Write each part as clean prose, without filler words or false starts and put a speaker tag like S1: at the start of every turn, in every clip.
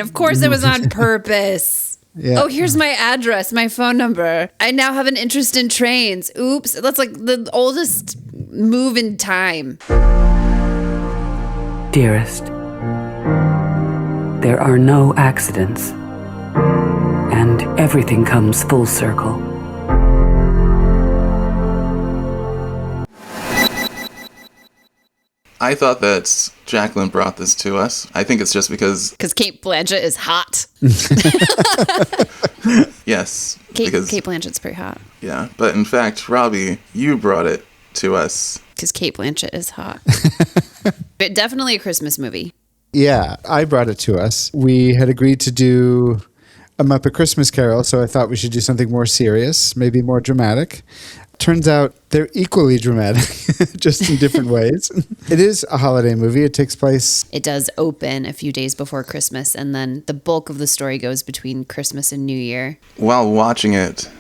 S1: Of course it was on purpose.
S2: Yeah.
S1: Oh, here's my address, my phone number. I now have an interest in trains. Oops. That's like the oldest move in time.
S3: Dearest, there are no accidents, and everything comes full circle.
S4: I thought that Jaclynn brought this to us. I think it's just because
S1: Kate Blanchett is hot.
S4: yes.
S1: Kate
S4: Because
S1: Blanchett's pretty hot.
S4: yeah. But in fact, Robbie, you brought it to us.
S1: Because Kate Blanchett is hot. But definitely a Christmas movie.
S2: Yeah, I brought it to us. We had agreed to do a Muppet Christmas Carol, so I thought we should do something more serious, maybe more dramatic. Turns out they're equally dramatic, just in different ways. It is a holiday movie. It takes place...
S1: It does open a few days before Christmas, and then the bulk of the story goes between Christmas and New Year.
S4: While watching it,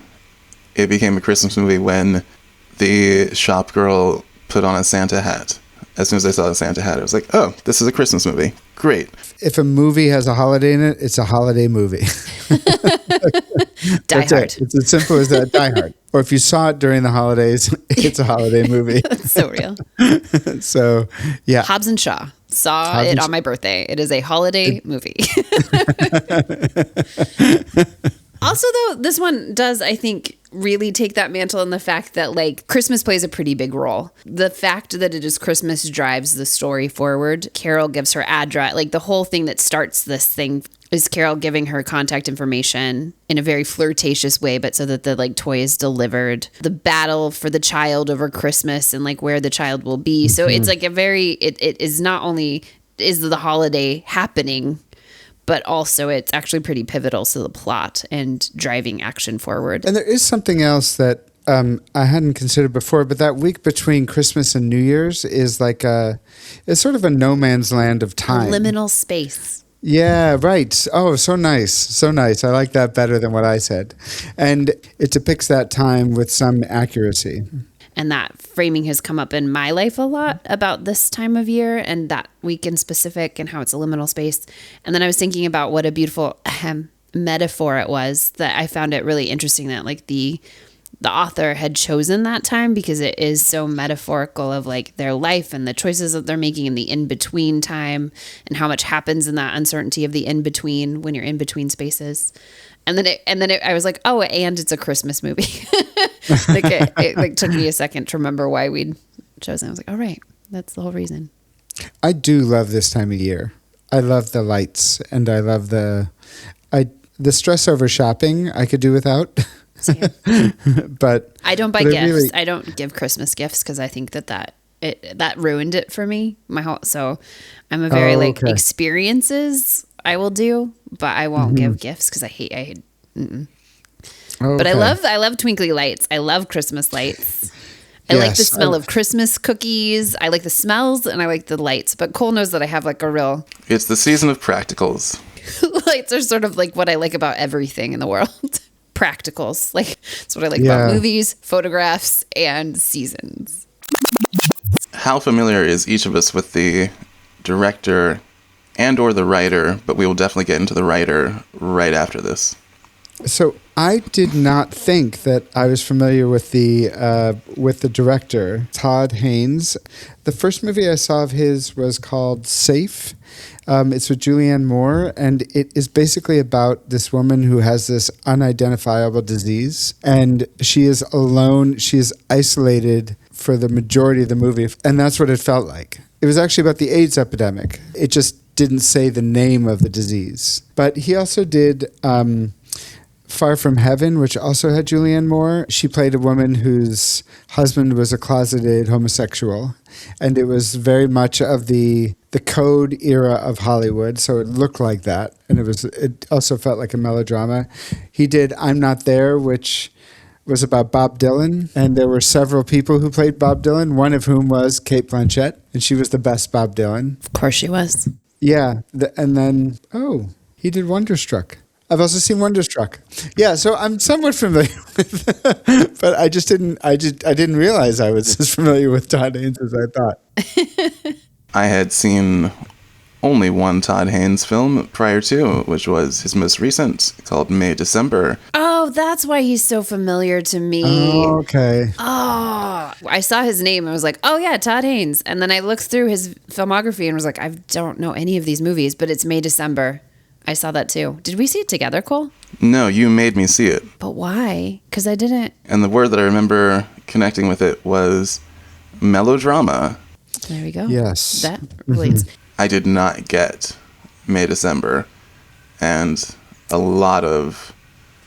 S4: it became a Christmas movie when the shop girl put on a Santa hat. As soon as I saw the Santa hat, I was like, oh, this is a Christmas movie. Great.
S2: If a movie has a holiday in it, it's a holiday movie.
S1: Die Hard.
S2: It's as simple as that. Die Hard. Or if you saw it during the holidays, it's a holiday movie.
S1: That's so real.
S2: So, yeah.
S1: Hobbs and Shaw. Saw it on my birthday. It is a holiday movie. Also, though, this one does, I think, really take that mantle in the fact that, like, Christmas plays a pretty big role. The fact that it is Christmas drives the story forward. Carol gives her address. Like, the whole thing that starts this thing is Carol giving her contact information in a very flirtatious way, but so that the, like, toy is delivered. The battle for the child over Christmas and, like, where the child will be. So it's, like, it is not only is the holiday happening, but also it's actually pretty pivotal to the plot and driving action forward.
S2: And there is something else that I hadn't considered before, but that week between Christmas and New Year's is like it's sort of a no man's land of time.
S1: A liminal space.
S2: Yeah, right. Oh, so nice. So nice. I like that better than what I said. And it depicts that time with some accuracy.
S1: And that framing has come up in my life a lot about this time of year and that week in specific and how it's a liminal space. And then I was thinking about what a beautiful metaphor it was, that I found it really interesting that, like, the author had chosen that time because it is so metaphorical of, like, their life and the choices that they're making in the in-between time and how much happens in that uncertainty of the in-between when you're in between spaces. And then I was like, oh, and it's a Christmas movie. Like it like took me a second to remember why we'd chosen. I was like, all right, that's the whole reason.
S2: I do love this time of year. I love the lights, and I love the stress over shopping I could do without. But
S1: I don't buy gifts.
S2: Really...
S1: I don't give Christmas gifts because I think that ruined it for me. So I'm a very experiences I will do, but I won't give gifts because I hate. But I love twinkly lights. I love Christmas lights. I like the smell of Christmas cookies. I like the smells and I like the lights. But Cole knows that I have like a real...
S4: It's the season of practicals.
S1: Lights are sort of like what I like about everything in the world. Practicals. Like, that's what I like about movies, photographs, and seasons.
S4: How familiar is each of us with the director and or the writer? But we will definitely get into the writer right after this.
S2: So I did not think that I was familiar with the director, Todd Haynes. The first movie I saw of his was called Safe. It's with Julianne Moore, and it is basically about this woman who has this unidentifiable disease, and she is alone. She is isolated for the majority of the movie, and that's what it felt like. It was actually about the AIDS epidemic. It just didn't say the name of the disease. But he also did... Far From Heaven, which also had Julianne Moore. She played a woman whose husband was a closeted homosexual, and it was very much of the code era of Hollywood, so it looked like that, and it also felt like a melodrama. He did I'm Not There, which was about Bob Dylan, and there were several people who played Bob Dylan, one of whom was Cate Blanchett, and she was the best Bob Dylan.
S1: Of course she was.
S2: Yeah, and then, he did Wonderstruck. I've also seen Wonderstruck. Yeah, so I'm somewhat familiar with but I didn't realize I was as familiar with Todd Haynes as I thought.
S4: I had seen only one Todd Haynes film prior to, which was his most recent, called May December.
S1: Oh, that's why he's so familiar to me.
S2: Oh, okay.
S1: Oh, I saw his name and was like, oh yeah, Todd Haynes. And then I looked through his filmography and was like, I don't know any of these movies, but it's May December. I saw that too. Did we see it together, Cole?
S4: No, you made me see it.
S1: But why? Because I didn't.
S4: And the word that I remember connecting with it was melodrama.
S1: There we go.
S2: Yes.
S1: That relates.
S4: I did not get May December, and a lot of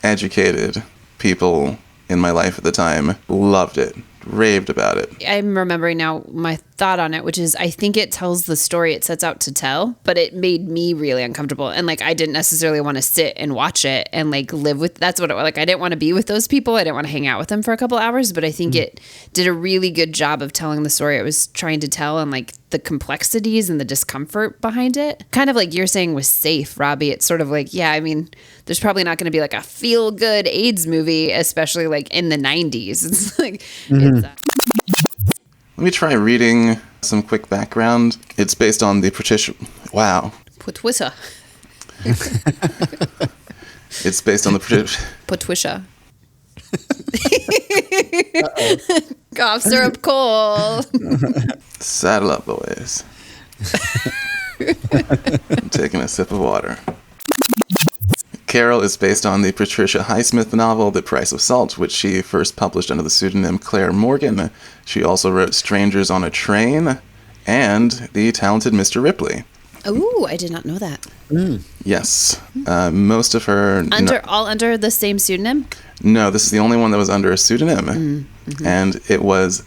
S4: educated people in my life at the time loved it, raved about it.
S1: I'm remembering now my thought on it, which is I think it tells the story it sets out to tell, but it made me really uncomfortable. And like, I didn't necessarily want to sit and watch it and like live with, that's what it was. Like, I didn't want to be with those people. I didn't want to hang out with them for a couple hours, but I think it did a really good job of telling the story it was trying to tell and like the complexities and the discomfort behind it. Kind of like you're saying was Safe, Robbie. It's sort of like, yeah, I mean, there's probably not going to be like a feel good AIDS movie, especially like in the 90s. It's like, it's,
S4: Let me try reading some quick background. It's based on the Patricia. Wow.
S1: Patwisha.
S4: It's based on the Patricia.
S1: Patwisha. Cough syrup Cole.
S4: Saddle up, boys. I'm taking a sip of water. Carol is based on the Patricia Highsmith novel The Price of Salt, which she first published under the pseudonym Claire Morgan. She also wrote Strangers on a Train and The Talented Mr. Ripley.
S1: Ooh, I did not know that.
S4: Yes. Most of her...
S1: All under the same pseudonym?
S4: No, this is the only one that was under a pseudonym. And it was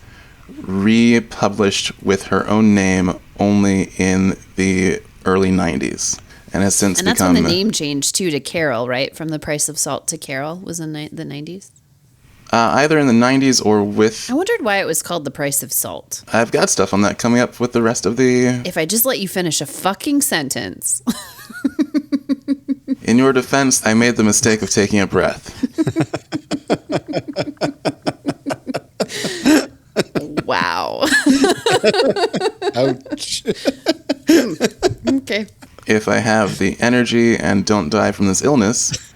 S4: republished with her own name only in the early 90s. And has since
S1: And that's
S4: become...
S1: when the name changed too to Carol, right? From The Price of Salt to Carol was in the 90s.
S4: Either in the 90s or with...
S1: I wondered why it was called The Price of Salt.
S4: I've got stuff on that coming up with the rest of the...
S1: If I just let you finish a fucking sentence.
S4: In your defense, I made the mistake of taking a breath.
S1: Wow.
S2: Ouch.
S1: Okay.
S4: If I have the energy and don't die from this illness,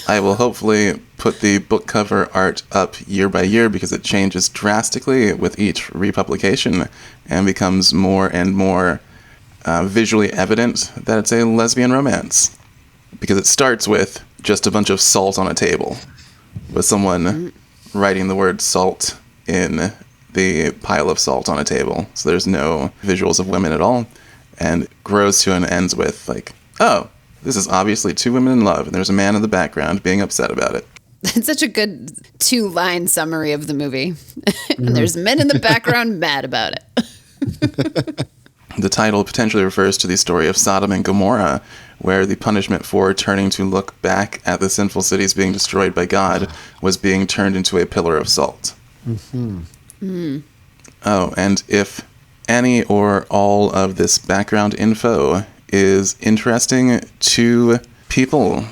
S4: I will hopefully put the book cover art up year by year because it changes drastically with each republication and becomes more and more visually evident that it's a lesbian romance. Because it starts with just a bunch of salt on a table, with someone writing the word salt in the pile of salt on a table. So there's no visuals of women at all. And grows to and ends with like, oh, this is obviously two women in love, and there's a man in the background being upset about it.
S1: It's such a good 2-line summary of the movie. And there's men in the background mad about it.
S4: The title potentially refers to the story of Sodom and Gomorrah, where the punishment for turning to look back at the sinful cities being destroyed by God was being turned into a pillar of salt. Oh, and if any or all of this background info is interesting to people,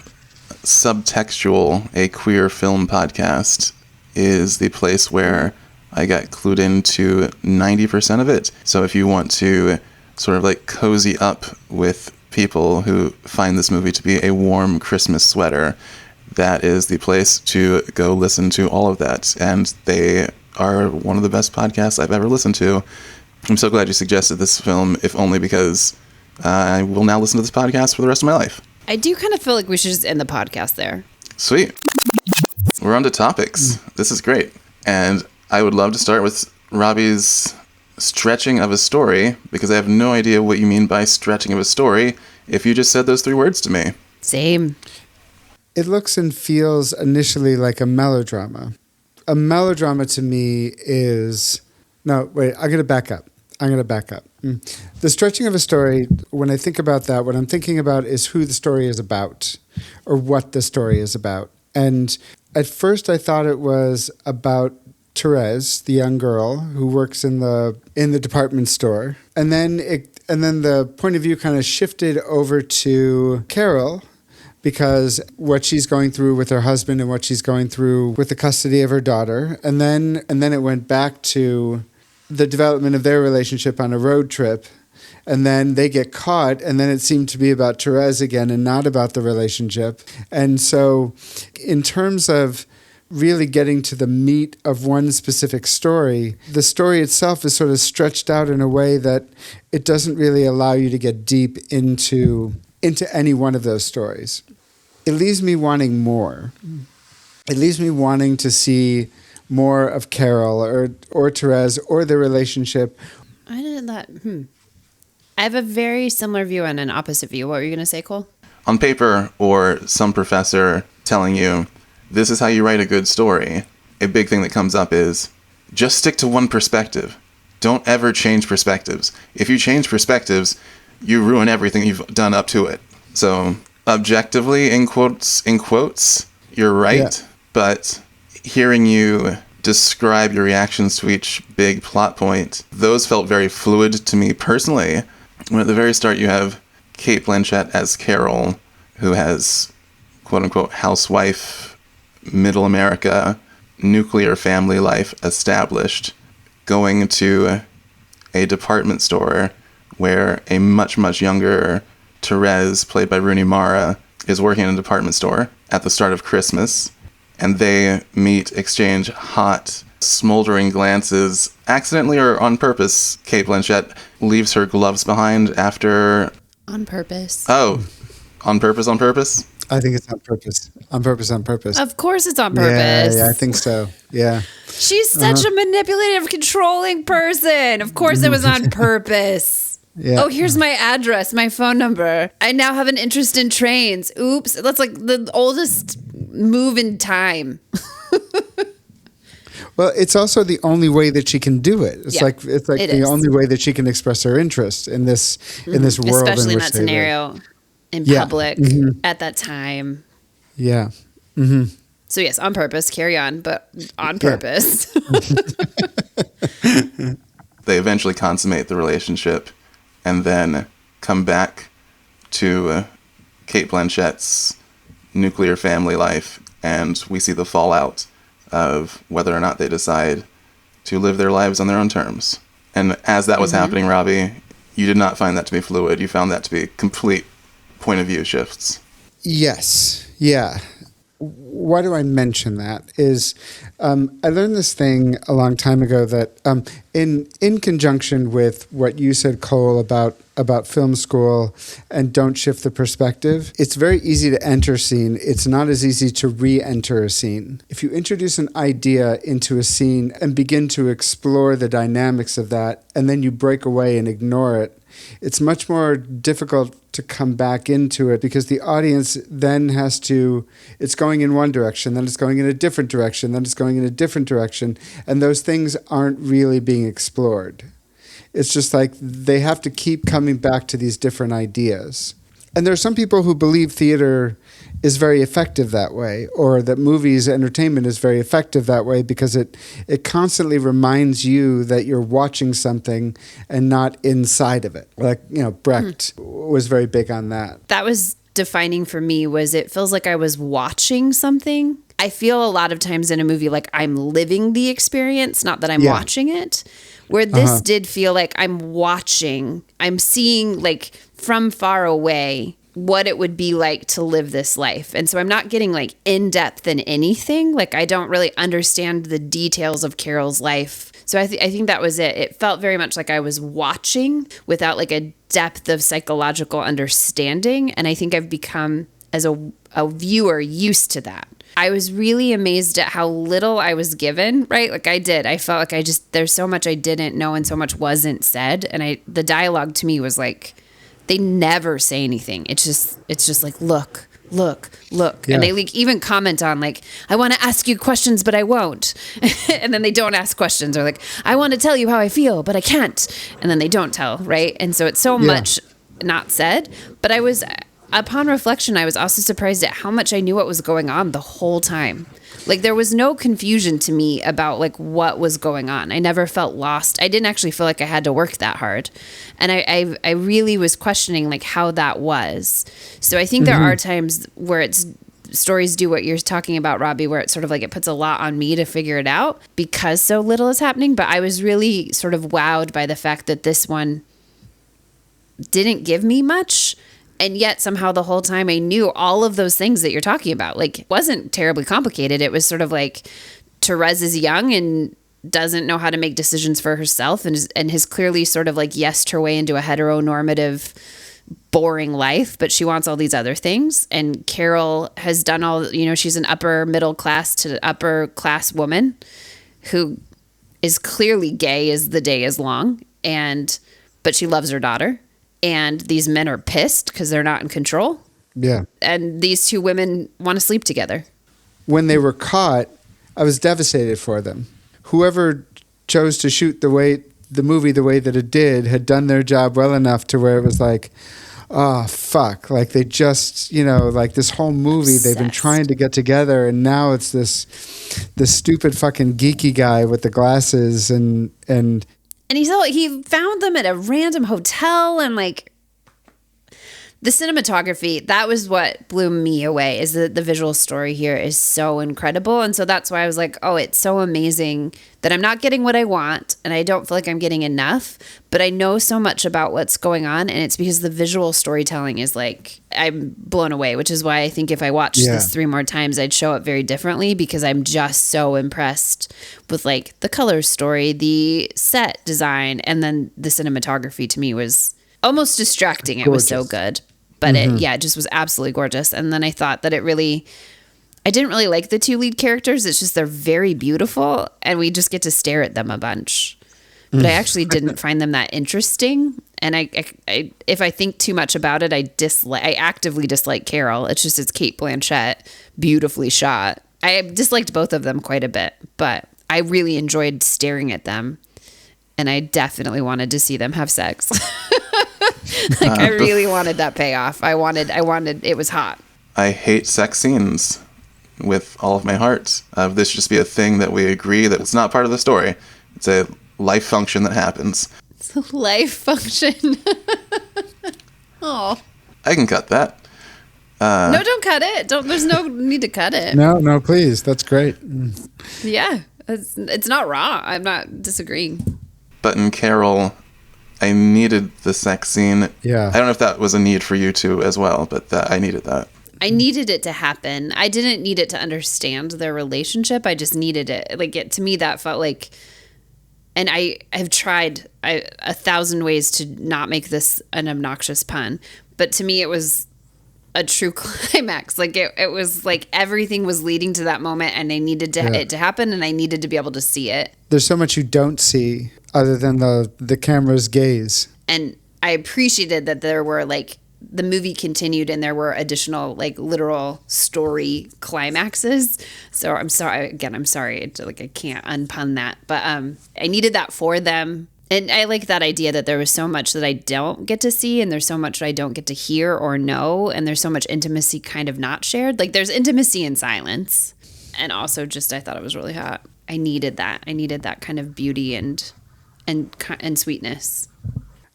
S4: Subtextual, a queer film podcast, is the place where I got clued into 90% of it. So if you want to sort of like cozy up with people who find this movie to be a warm Christmas sweater, that is the place to go listen to all of that. And they are one of the best podcasts I've ever listened to. I'm so glad you suggested this film, if only because I will now listen to this podcast for the rest of my life.
S1: I do kind of feel like we should just end the podcast there.
S4: Sweet. We're on to topics. This is great. And I would love to start with Robbie's stretching of a story, because I have no idea what you mean by stretching of a story if you just said those 3 words to me.
S1: Same.
S2: It looks and feels initially like a melodrama. A melodrama to me is... No, wait, I'm going to back up. The stretching of a story, when I think about that, what I'm thinking about is who the story is about or what the story is about. And at first I thought it was about Therese, the young girl who works in the department store. And then the point of view kind of shifted over to Carol, because what she's going through with her husband and what she's going through with the custody of her daughter. And then it went back to the development of their relationship on a road trip. and then they get caught, and then it seemed to be about Therese again and not about the relationship. And so in terms of really getting to the meat of one specific story, the story itself is sort of stretched out in a way that it doesn't really allow you to get deep into any one of those stories. It leaves me wanting more. It leaves me wanting to see more of Carol or Therese or the relationship.
S1: I did that. I have a very similar view and an opposite view. What were you going to say, Cole?
S4: On paper, or some professor telling you, this is how you write a good story, a big thing that comes up is just stick to one perspective. Don't ever change perspectives. If you change perspectives, you ruin everything you've done up to it. So objectively, in quotes, you're right. Yeah. But hearing you describe your reactions to each big plot point, those felt very fluid to me personally. When at the very start you have Cate Blanchett as Carol, who has quote-unquote housewife, middle America, nuclear family life established, going to a department store where a much, much younger Therese, played by Rooney Mara, is working in a department store at the start of Christmas, and they meet, exchange hot, smoldering glances. Accidentally or on purpose, Cate Blanchett leaves her gloves behind after...
S1: On purpose.
S4: Oh, on purpose?
S2: I think it's on purpose. On purpose.
S1: Of course it's on purpose.
S2: Yeah, I think so. Yeah.
S1: She's such a manipulative, controlling person. Of course it was on purpose. Yeah. Oh, here's my address, my phone number. I now have an interest in trains. Oops. That's like the oldest move in time.
S2: Well, it's also the only way that she can do it. It's like the only way that she can express her interest in this world.
S1: Especially in that scenario. In public at that time.
S2: Yeah.
S1: So yes, on purpose, carry on, but on purpose.
S4: They eventually consummate the relationship and then come back to Cate Blanchett's nuclear family life, and we see the fallout of whether or not they decide to live their lives on their own terms. And as that was happening, Robbie, you did not find that to be fluid. You found that to be complete point of view shifts.
S2: Yes. Yeah. Why do I mention that? Is I learned this thing a long time ago that in conjunction with what you said, Cole, about film school and don't shift the perspective, it's very easy to enter a scene. It's not as easy to re-enter a scene. If you introduce an idea into a scene and begin to explore the dynamics of that, and then you break away and ignore it, it's much more difficult to come back into it because the audience then it's going in one direction, then it's going in a different direction, then it's going in a different direction, and those things aren't really being explored. It's just like they have to keep coming back to these different ideas. And there are some people who believe theater is very effective that way, or that movies, entertainment is very effective that way because it constantly reminds you that you're watching something and not inside of it. Like, Brecht was very big on that.
S1: That was defining for me. It feels like I was watching something. I feel a lot of times in a movie like I'm living the experience, not that I'm watching it. Where this did feel like I'm seeing like from far away what it would be like to live this life. And so I'm not getting like in depth in anything. Like I don't really understand the details of Carol's life. So I think that was it. It felt very much like I was watching without like a depth of psychological understanding. And I think I've become, as a viewer, used to that. I was really amazed at how little I was given, right? Like I felt like there's so much I didn't know and so much wasn't said. And the dialogue to me was like, they never say anything. It's just like, look. Yeah. And they like even comment on like, I want to ask you questions, but I won't. And then they don't ask questions, or like, I want to tell you how I feel, but I can't. And then they don't tell, right? And so it's so much not said, but upon reflection, I was also surprised at how much I knew what was going on the whole time. Like there was no confusion to me about like what was going on. I never felt lost. I didn't actually feel like I had to work that hard. And I really was questioning like how that was. So I think there are times where stories do what you're talking about, Robbie, where it's sort of like it puts a lot on me to figure it out because so little is happening. But I was really sort of wowed by the fact that this one didn't give me much. And yet somehow the whole time I knew all of those things that you're talking about. Like, it wasn't terribly complicated. It was sort of like Therese is young and doesn't know how to make decisions for herself and has clearly sort of like yesed her way into a heteronormative, boring life, but she wants all these other things. And Carol has done all, she's an upper middle class to upper class woman who is clearly gay as the day is long. But she loves her daughter. And these men are pissed because they're not in control.
S2: Yeah.
S1: And these two women want to sleep together.
S2: When they were caught, I was devastated for them. Whoever chose to shoot the movie the way that it did had done their job well enough to where it was like, oh, fuck. Like they just, like this whole movie,
S1: Obsessed.
S2: they've been trying to get together, and now it's this stupid fucking geeky guy with the glasses and
S1: he found them at a random hotel, and like the cinematography, that was what blew me away, is that the visual story here is so incredible. And so that's why I was like, oh, it's so amazing that I'm not getting what I want and I don't feel like I'm getting enough, but I know so much about what's going on, and it's because the visual storytelling is like, I'm blown away, which is why I think if I watched this 3 more times, I'd show up very differently, because I'm just so impressed with like the color story, the set design, and then the cinematography to me was almost distracting. Gorgeous. It was so good. But it just was absolutely gorgeous. And then I thought that I didn't really like the 2 lead characters. It's just they're very beautiful, and we just get to stare at them a bunch. But I actually didn't find them that interesting. And I if I think too much about it, I actively dislike Carol. It's Kate Blanchett, beautifully shot. I disliked both of them quite a bit, but I really enjoyed staring at them. And I definitely wanted to see them have sex. I really wanted that payoff. I wanted, it was hot.
S4: I hate sex scenes with all of my heart. This should just be a thing that we agree that it's not part of the story. It's a life function that happens.
S1: It's a life function. Oh.
S4: I can cut that.
S1: No, don't cut it. There's no need to cut it.
S2: No, please. That's great.
S1: Yeah. It's not wrong. I'm not disagreeing.
S4: But in Carol, I needed the sex scene.
S2: Yeah.
S4: I don't know if that was a need for you too as well, but I needed that.
S1: I needed it to happen. I didn't need it to understand their relationship. I just needed it. To me, that felt like, and I have tried 1,000 ways to not make this an obnoxious pun, but to me, it was a true climax. It was like everything was leading to that moment, and I needed it to happen, and I needed to be able to see it.
S2: There's so much you don't see other than the camera's gaze. And
S1: I appreciated that there were the movie continued and there were additional literal story climaxes. So I'm sorry. I'm sorry. I can't unpun that, but I needed that for them. And I like that idea that there was so much that I don't get to see, and there's so much that I don't get to hear or know, and there's so much intimacy kind of not shared. There's intimacy in silence. And also just, I thought it was really hot. I needed that. I needed that kind of beauty and sweetness.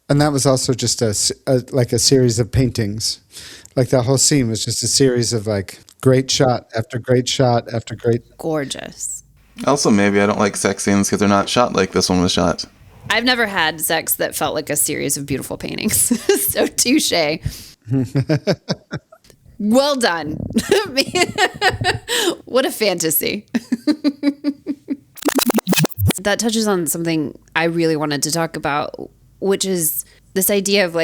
S2: And that was also just a series of paintings. That whole scene was just a series of great shot after great shot after great.
S1: Gorgeous.
S4: Also, maybe I don't like sex scenes because they're not shot like this one was shot.
S1: I've never had sex that felt like a series of beautiful paintings. So touche. Well done. What a fantasy. That touches on something I really wanted to talk about, which is this idea of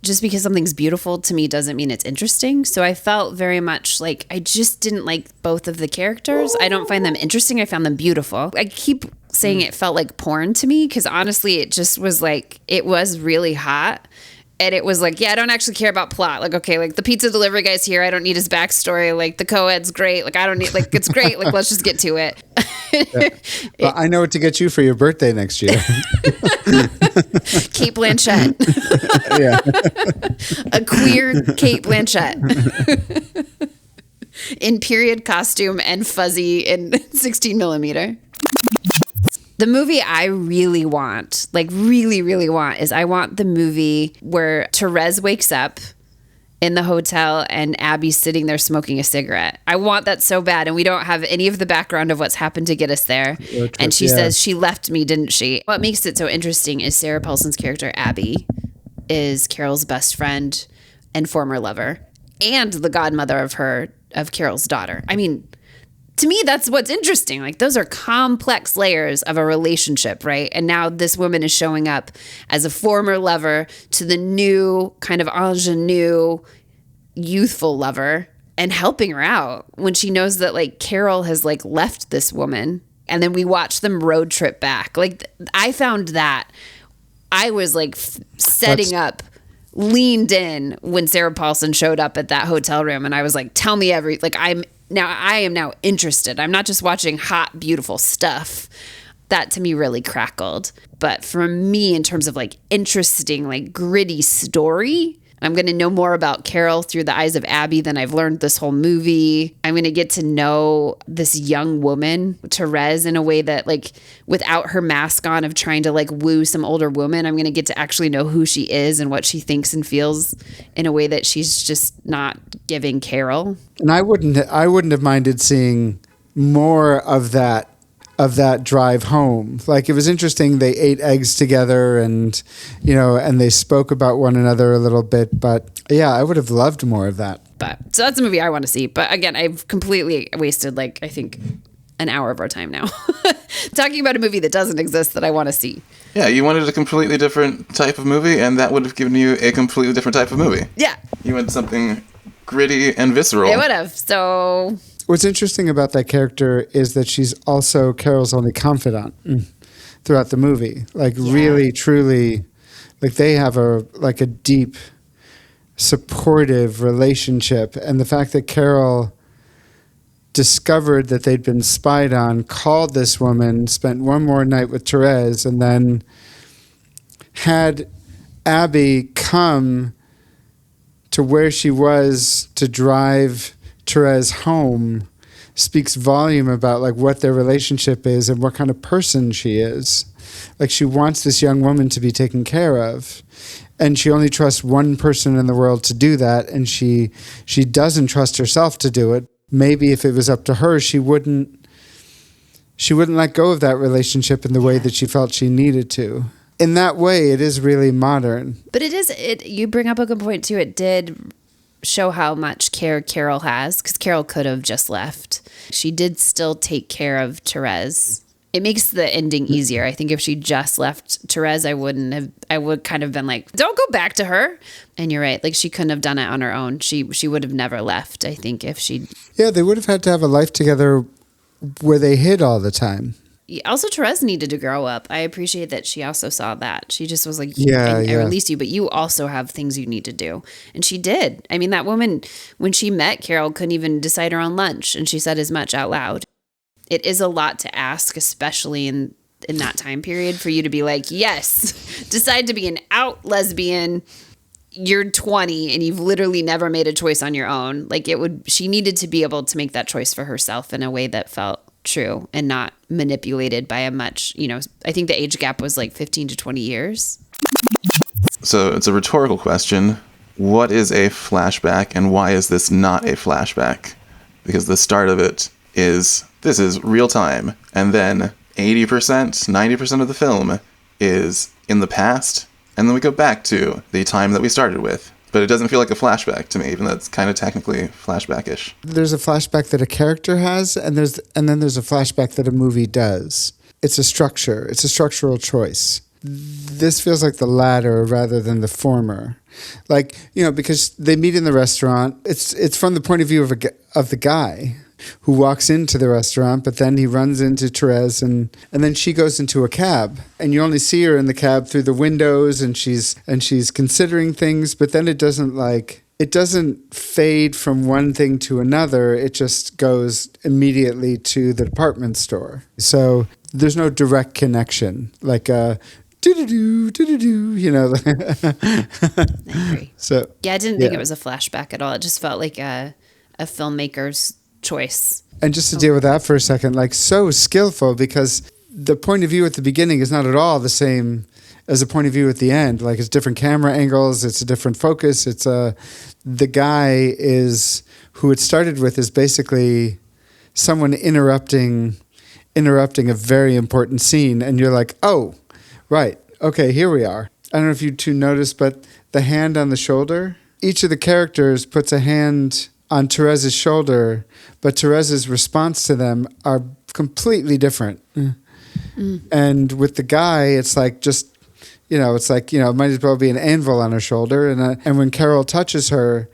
S1: just because something's beautiful to me doesn't mean it's interesting. So I felt very much I just didn't like both of the characters. I don't find them interesting. I found them beautiful. I keep saying it felt like porn to me because honestly, it just was it was really hot. And it was I don't actually care about plot. The pizza delivery guy's here. I don't need his backstory. The co-ed's great. I don't need, it's great. Let's just get to it.
S2: Yeah. Well, I know what to get you for your birthday next year.
S1: Kate Blanchett.
S2: Yeah.
S1: A queer Kate Blanchett. In period costume and fuzzy in 16 millimeter. The movie I really want, really, really want, is I want the movie where Therese wakes up in the hotel and Abby's sitting there smoking a cigarette. I want that so bad, and we don't have any of the background of what's happened to get us there. And she says, she left me, didn't she? What makes it so interesting is Sarah Paulson's character, Abby, is Carol's best friend and former lover and the godmother of Carol's daughter. I mean, to me, that's what's interesting. Like, those are complex layers of a relationship, right? And now this woman is showing up as a former lover to the new kind of ingenue, youthful lover and helping her out when she knows that, like, Carol has, like, left this woman. And then we watch them road trip back. Like, I found that I was, like, setting up, leaned in when Sarah Paulson showed up at that hotel room. And I was like, tell me I am now interested. I'm not just watching hot, beautiful stuff. That to me really crackled. But for me, in terms of like interesting, like gritty story, I'm going to know more about Carol through the eyes of Abby than I've learned this whole movie. I'm going to get to know this young woman, Therese, in a way that, like, without her mask on of trying to like woo some older woman, I'm going to get to actually know who she is and what she thinks and feels in a way that she's just not giving Carol.
S2: And I wouldn't have minded seeing more of that drive home. Like, it was interesting. They ate eggs together and they spoke about one another a little bit. But yeah, I would have loved more of that.
S1: But so that's a movie I want to see. But again, I've completely wasted, like, I think an hour of our time now talking about a movie that doesn't exist that I want to see.
S4: Yeah, you wanted a completely different type of movie, and that would have given you a completely different type of movie.
S1: Yeah.
S4: You wanted something gritty and visceral.
S1: It would have. So
S2: what's interesting about that character is that she's also Carol's only confidant throughout the movie. Like, really, truly, like, they have a deep, supportive relationship. And the fact that Carol discovered that they'd been spied on, called this woman, spent one more night with Therese, and then had Abby come to where she was to drive Therese home, speaks volume about like what their relationship is and what kind of person she is. Like, she wants this young woman to be taken care of, and she only trusts one person in the world to do that, and she doesn't trust herself to do it. Maybe if it was up to her, she wouldn't let go of that relationship in the way that she felt she needed to. In that way, it is really modern.
S1: But you bring up a good point too. It did show how much care Carol has, because Carol could have just left. She did still take care of Therese. It makes the ending easier. I think if she just left Therese, I would kind of been like, don't go back to her. And you're right. Like, she couldn't have done it on her own. She would have never left, I think, if she.
S2: Yeah, they would have had to have a life together where they hid all the time.
S1: Also, Therese needed to grow up. I appreciate that she also saw that. She just was like,
S2: I
S1: released you, but you also have things you need to do. And she did. I mean, that woman, when she met Carol, couldn't even decide her own lunch. And she said as much out loud. It is a lot to ask, especially in that time period, for you to be like, yes, decide to be an out lesbian. You're 20 and you've literally never made a choice on your own. Like, she needed to be able to make that choice for herself in a way that felt true and not manipulated by a much, I think the age gap was like 15 to 20 years.
S4: So it's a rhetorical question. What is a flashback, and why is this not a flashback? Because the start of it is, this is real time, and then 80%, 90% of the film is in the past, and then we go back to the time that we started with. But it doesn't feel like a flashback to me, even though it's kind of technically flashback-ish.
S2: There's a flashback that a character has, and then there's a flashback that a movie does. It's a structure. It's a structural choice. This feels like the latter rather than the former. Like, because they meet in the restaurant. It's from the point of view of the guy who walks into the restaurant, but then he runs into Therese, and then she goes into a cab, and you only see her in the cab through the windows, and she's considering things, but then it doesn't fade from one thing to another. It just goes immediately to the department store. So there's no direct connection, like do-do-do, do-do-do,
S1: I agree.
S2: So
S1: yeah, I didn't think it was a flashback at all. It just felt like a filmmaker's choice.
S2: And just to deal with that for a second, like, so skillful, because the point of view at the beginning is not at all the same as the point of view at the end. Like, it's different camera angles, it's a different focus. The guy who it started with is basically someone interrupting a very important scene, and you're like, oh, right, okay, here we are. I don't know if you two noticed, but the hand on the shoulder. Each of the characters puts a hand on Therese's shoulder, but Therese's response to them are completely different. And with the guy, it's like just, it's like, it might as well be an anvil on her shoulder. And when Carol touches her,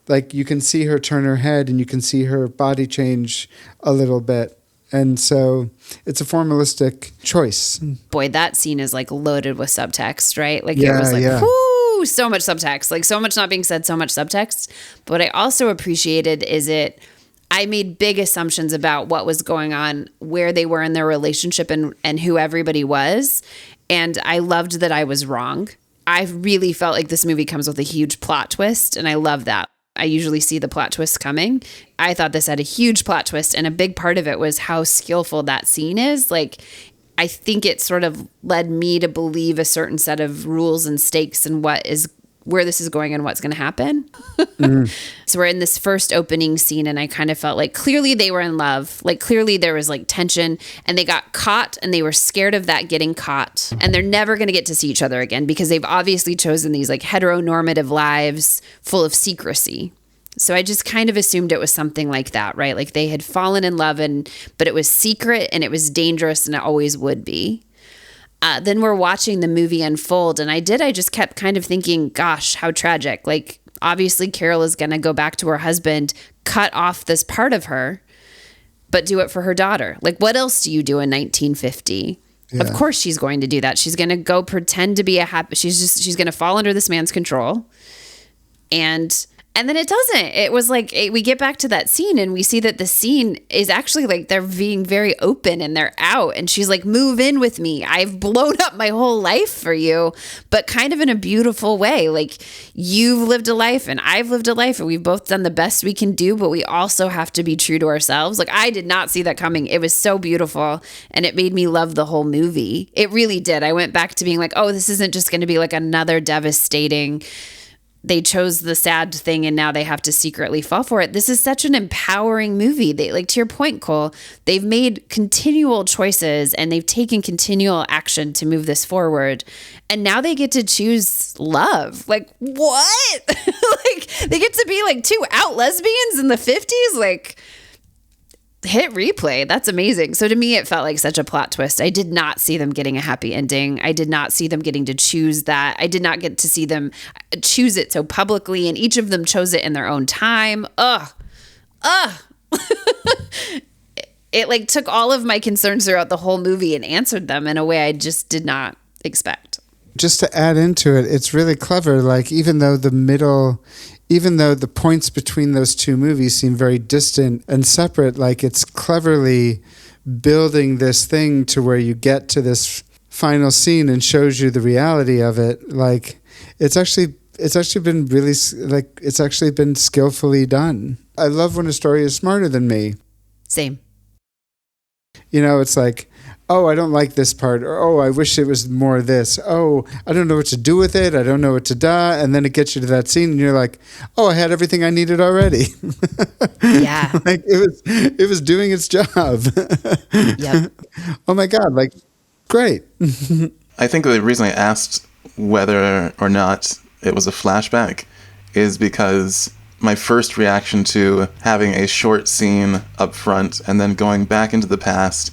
S2: like you can see her turn her head and you can see her body change a little bit. And so it's a formalistic choice.
S1: Boy, that scene is like loaded with subtext, right? Like
S2: Yeah,
S1: it was like,
S2: yeah.
S1: whoo, so much subtext, like so much not being said, so much subtext. But what I also appreciated is I made big assumptions about what was going on, where they were in their relationship and who everybody was. And I loved that I was wrong. I really felt like this movie comes with a huge plot twist. And I love that. I usually see the plot twist coming. I thought this had a huge plot twist. And a big part of it was how skillful that scene is. Like, I think it sort of led me to believe a certain set of rules and stakes and where this is going and what's going to happen. So we're in this first opening scene and I kind of felt like clearly they were in love. Like clearly there was like tension and they got caught and they were scared of that getting caught. And they're never going to get to see each other again because they've obviously chosen these like heteronormative lives full of secrecy. So I just kind of assumed it was something like that, right? Like they had fallen in love but it was secret and it was dangerous and it always would be. Then we're watching the movie unfold and I just kept kind of thinking, gosh, how tragic. Like obviously Carol is going to go back to her husband, cut off this part of her, but do it for her daughter. Like what else do you do in 1950? Yeah. Of course she's going to do that. She's going to go pretend to be she's going to fall under this man's control. And then it doesn't. It was like we get back to that scene and we see that the scene is actually like they're being very open and they're out. And she's like, move in with me. I've blown up my whole life for you, but kind of in a beautiful way. Like you've lived a life and I've lived a life and we've both done the best we can do, but we also have to be true to ourselves. Like I did not see that coming. It was so beautiful and it made me love the whole movie. It really did. I went back to being like, oh, this isn't just going to be like another devastating they chose the sad thing and now they have to secretly fall for it. This is such an empowering movie. They, like to your point, Cole, they've made continual choices and they've taken continual action to move this forward. And now they get to choose love. Like what? Like they get to be like two out lesbians in the 50s. Like hit replay. That's amazing. So to me, it felt like such a plot twist. I did not see them getting a happy ending. I did not see them getting to choose that. I did not get to see them choose it so publicly, and each of them chose it in their own time. It like took all of my concerns throughout the whole movie and answered them in a way I just did not expect.
S2: Just to add into it, it's really clever. Like even though the points between those two movies seem very distant and separate, like it's cleverly building this thing to where you get to this final scene and shows you the reality of it. Like it's actually been really, like it's actually been skillfully done. I love when a story is smarter than me.
S1: Same.
S2: It's like, oh, I don't like this part, or oh, I wish it was more of this. Oh, I don't know what to do with it. I don't know what to do. And then it gets you to that scene and you're like, oh, I had everything I needed already.
S1: Yeah.
S2: Like it was doing its job.
S1: Yep.
S2: Oh my God, like great.
S4: I think the reason I asked whether or not it was a flashback is because my first reaction to having a short scene up front and then going back into the past,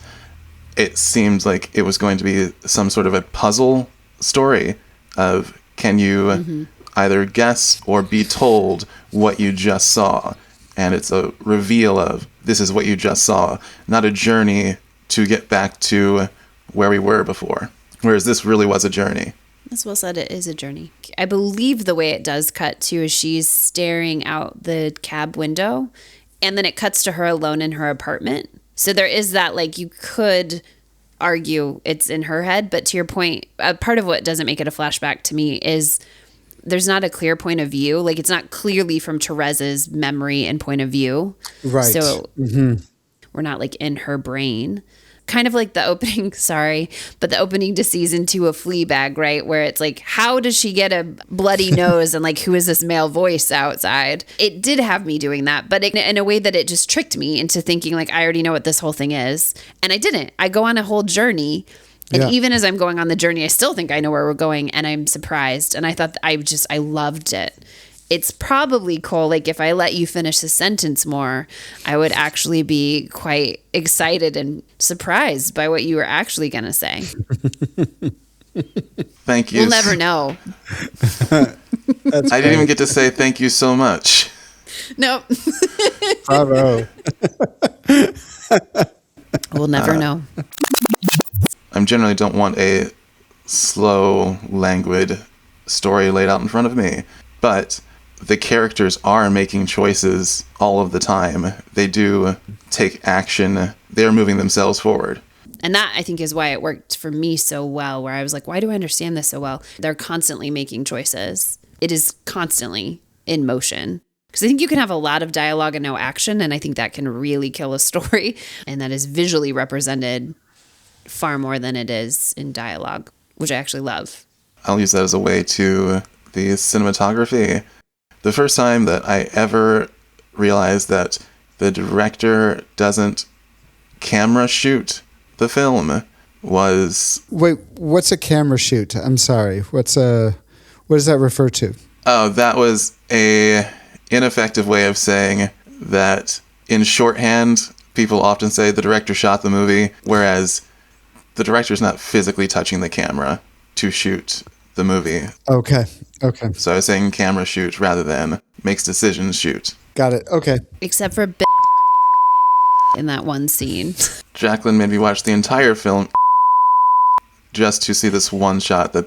S4: it seemed like it was going to be some sort of a puzzle story of can you either guess or be told what you just saw. And it's a reveal of this is what you just saw, not a journey to get back to where we were before. Whereas this really was a journey.
S1: That's well said. It is a journey. I believe the way it does cut to is she's staring out the cab window and then it cuts to her alone in her apartment. So there is that, like, you could argue it's in her head, but to your point, part of what doesn't make it a flashback to me is there's not a clear point of view. Like, it's not clearly from Therese's memory and point of view.
S2: Right.
S1: So we're not, like, in her brain. Kind of like the opening, but the opening to season 2 of Fleabag, right? Where it's like, how does she get a bloody nose and like, who is this male voice outside? It did have me doing that, but in a way that it just tricked me into thinking like, I already know what this whole thing is. And I didn't. I go on a whole journey And
S2: Yeah.
S1: even as I'm going on the journey, I still think I know where we're going, and I'm surprised. And I thought I loved it. It's probably, Cole, like if I let you finish the sentence more, I would actually be quite excited and surprised by what you were actually going to say.
S4: Thank you.
S1: We'll never know.
S4: I didn't even get to say thank you so much.
S1: Nope.
S2: Bravo.
S1: We'll never know.
S4: I generally don't want a slow, languid story laid out in front of me, but the characters are making choices all of the time. They do take action. They're moving themselves forward.
S1: And that, I think, is why it worked for me so well, where I was like, why do I understand this so well? They're constantly making choices. It is constantly in motion. Because I think you can have a lot of dialogue and no action, and I think that can really kill a story. And that is visually represented far more than it is in dialogue, which I actually love.
S4: I'll use that as a way to the cinematography. The first time that I ever realized that the director doesn't camera shoot the film was...
S2: Wait, what's a camera shoot? I'm sorry. What does that refer to?
S4: Oh, that was a ineffective way of saying that in shorthand, people often say the director shot the movie, whereas the director's not physically touching the camera to shoot the movie.
S2: Okay.
S4: So I was saying camera shoot rather than makes decisions shoot.
S2: Got it. Okay.
S1: Except for in that one scene.
S4: Jaclynn made me watch the entire film just to see this one shot that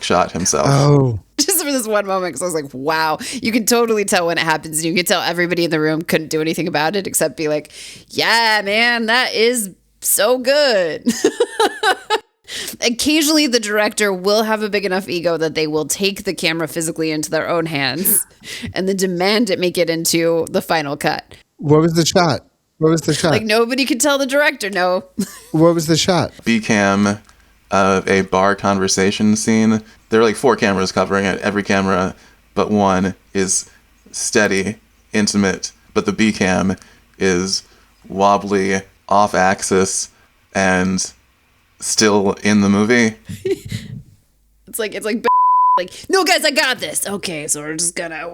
S4: shot himself.
S2: Oh.
S1: Just for this one moment, because I was like, wow. You can totally tell when it happens. And you can tell everybody in the room couldn't do anything about it except be like, yeah, man, that is so good. Occasionally, the director will have a big enough ego that they will take the camera physically into their own hands and then demand it make it into the final cut.
S2: What was the shot?
S1: Like, nobody could tell the director no.
S2: What was the shot?
S4: B-cam of a bar conversation scene. There are like 4 cameras covering it. Every camera but one is steady, intimate, but the B-cam is wobbly, off-axis, and still in the movie.
S1: It's like no, guys, I got this. Okay, so we're just gonna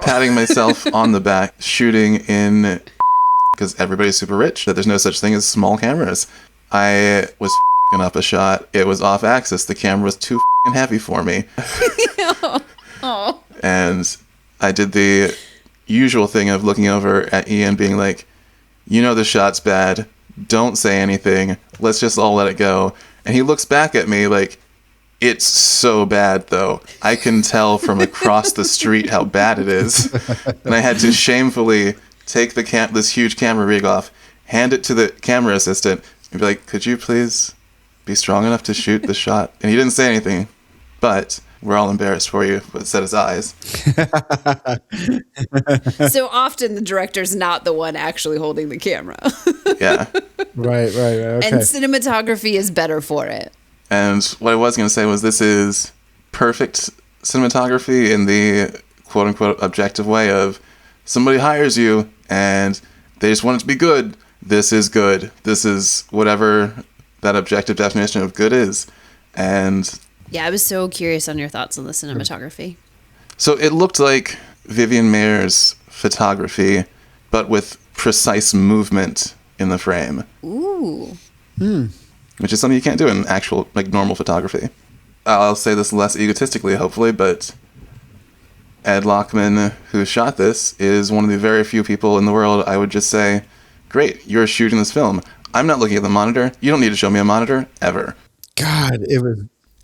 S4: Patting myself on the back, shooting in because everybody's super rich, that there's no such thing as small cameras. I was up a shot. It was off axis. The camera was too heavy for me.
S1: Oh.
S4: And I did the usual thing of looking over at Ian being like, you know the shot's bad. Don't say anything. Let's just all let it go. And he looks back at me like, it's so bad, though. I can tell from across the street how bad it is. And I had to shamefully take this huge camera rig off, hand it to the camera assistant, and be like, could you please be strong enough to shoot the shot? And he didn't say anything, but we're all embarrassed for you, but set his eyes.
S1: So often the director's not the one actually holding the camera.
S4: Yeah.
S2: Right. Okay.
S1: And cinematography is better for it.
S4: And what I was going to say was this is perfect cinematography in the quote-unquote objective way of somebody hires you and they just want it to be good. This is good. This is whatever that objective definition of good is. And
S1: Yeah, I was so curious on your thoughts on the cinematography.
S4: so it looked like Vivian Mayer's photography, but with precise movement in the frame.
S1: Ooh.
S4: Which is something you can't do in actual, like, normal photography. I'll say this less egotistically, hopefully, but Ed Lockman, who shot this, is one of the very few people in the world I would just say, great, you're shooting this film. I'm not looking at the monitor. You don't need to show me a monitor, ever.
S2: God,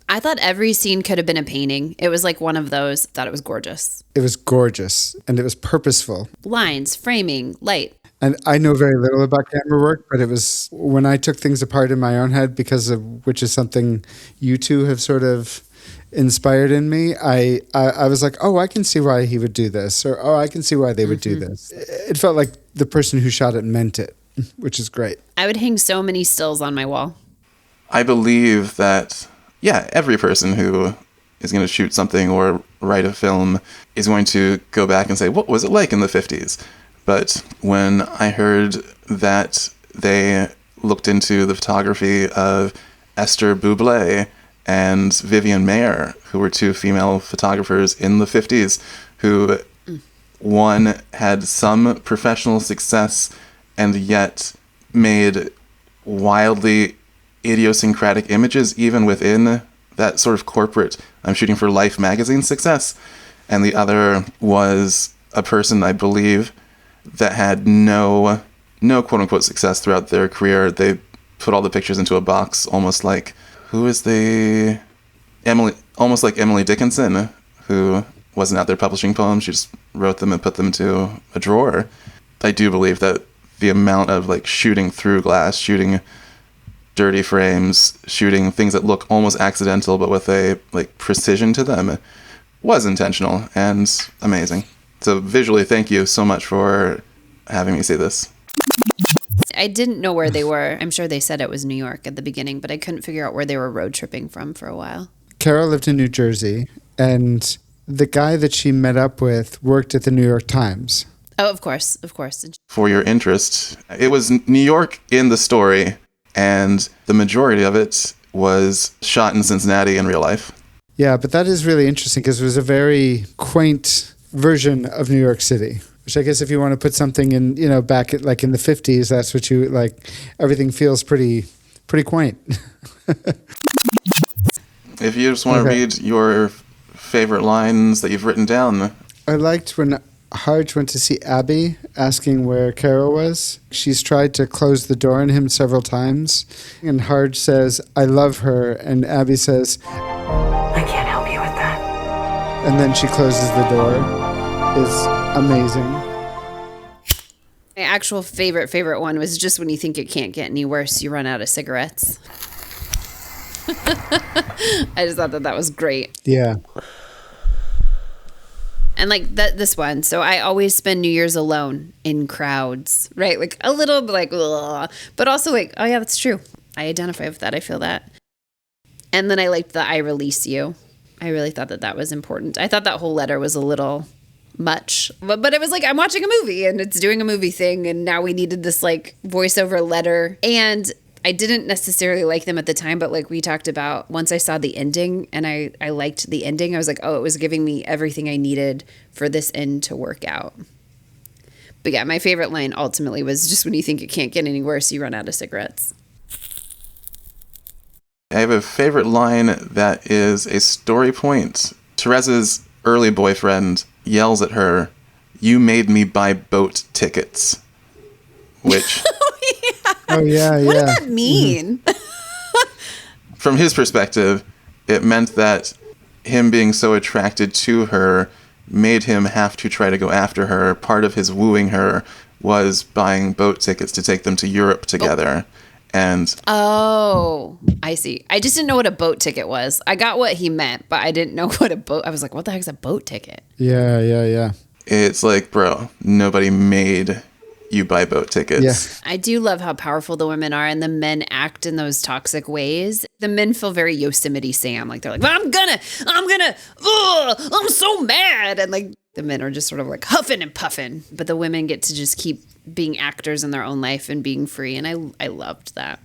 S1: I thought every scene could have been a painting. It was like one of those. Thought it was gorgeous.
S2: it was gorgeous and it was purposeful.
S1: Lines, framing, light.
S2: And I know very little about camera work, but it was when I took things apart in my own head, because of which is something you two have sort of inspired in me. I was like, oh, I can see why he would do this, or oh, I can see why they would do this. It felt like the person who shot it meant it, which is great.
S1: I would hang so many stills on my wall.
S4: I believe that, yeah, every person who is going to shoot something or write a film is going to go back and say, what was it like in the 50s? But when I heard that they looked into the photography of Esther Buble and Vivian Mayer, who were two female photographers in the 50s who one had some professional success and yet made wildly idiosyncratic images even within that sort of corporate I'm shooting for Life magazine success. And the other was a person, I believe, that had no quote-unquote success throughout their career. They put all the pictures into a box, almost like almost like Emily Dickinson, who wasn't out there publishing poems. She just wrote them and put them into a drawer. I do believe that the amount of like shooting through glass, shooting dirty frames, shooting things that look almost accidental but with a like precision to them was intentional and amazing. So visually, thank you so much for having me see this.
S1: I didn't know where they were. I'm sure they said it was New York at the beginning, but I couldn't figure out where they were road tripping from for a while.
S2: Carol lived in New Jersey, and the guy that she met up with worked at the New York Times.
S1: Oh, of course.
S4: For your interest, it was New York in the story, and the majority of it was shot in Cincinnati in real life.
S2: Yeah, but that is really interesting because it was a very quaint version of New York City, which I guess if you want to put something in, back at, like in the 50s, that's what you like. Everything feels pretty quaint.
S4: If you just want to read your favorite lines that you've written down.
S2: I liked when Harge went to see Abby asking where Carol was. She's tried to close the door on him several times. And Harge says, "I love her." And Abby says,
S3: I can't help you with that.
S2: and then she closes the door. Is amazing.
S1: My actual favorite one was just when you think it can't get any worse, you run out of cigarettes. I just thought that was great.
S2: Yeah.
S1: And like this one, so I always spend New Year's alone in crowds, right? Like a little like, ugh, but also like, oh yeah, that's true. I identify with that. I feel that. And then I liked the "I release you." I really thought that was important. I thought that whole letter was a little much, but it was like, I'm watching a movie and it's doing a movie thing. And now we needed this like voiceover letter. And I didn't necessarily like them at the time, but like we talked about, once I saw the ending and I liked the ending, I was like, oh, it was giving me everything I needed for this end to work out. But yeah, my favorite line ultimately was just when you think it can't get any worse, you run out of cigarettes.
S4: I have a favorite line that is a story point. Teresa's early boyfriend yells at her, "You made me buy boat tickets." Which...
S2: Oh, yeah.
S1: What did that mean?
S2: Mm-hmm.
S4: From his perspective, it meant that him being so attracted to her made him have to try to go after her. Part of his wooing her was buying boat tickets to take them to Europe together. And
S1: oh, I see. I just didn't know what a boat ticket was. I got what he meant, but I didn't know what a boat... I was like, what the heck is a boat ticket?
S2: Yeah.
S4: it's like, bro, nobody made you buy boat tickets.
S2: Yeah.
S1: I do love how powerful the women are and the men act in those toxic ways. The men feel very Yosemite Sam. Like they're like, I'm so mad. And like the men are just sort of like huffing and puffing. But the women get to just keep being actors in their own life and being free. And I loved that.